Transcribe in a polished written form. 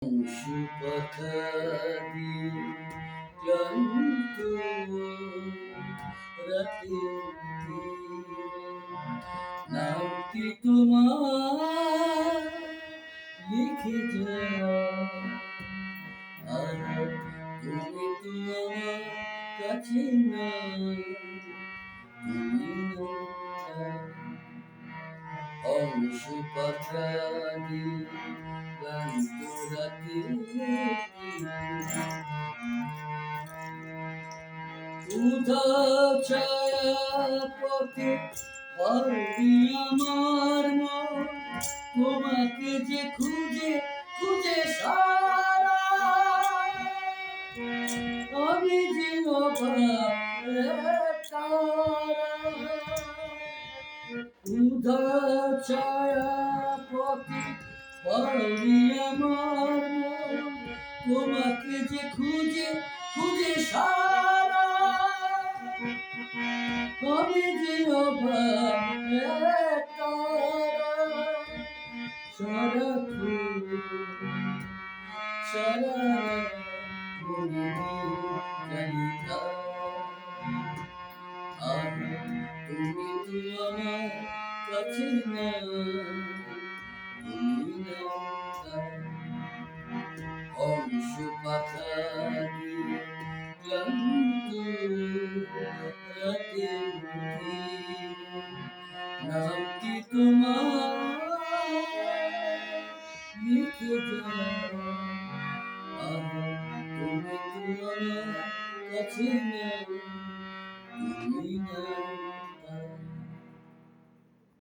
পশুপাখি ক্লান্ত রাতের তীরে নামটি তোমার লিখে যায় আর তুমি তো আমার কাছে নাই তুমি অংশ পাখারি ক্লান্ত রাতের উধাও ছায়া পথে পারবি আমার মন তোমাকে যে খুঁজে খুঁজে সারা আমি যে উধাও ছায়া পথে পারবি আমার মন তোমাকে যে খুঁজে খুঁজে সারা আমি যে সারা আর তুমি তো আমার কাছে না তুমি না অংশ পাখারি ক্লান্ত রাতের নামটি তোমার লিখে যায় আর তুমি তো আমার কাছে না তুমি না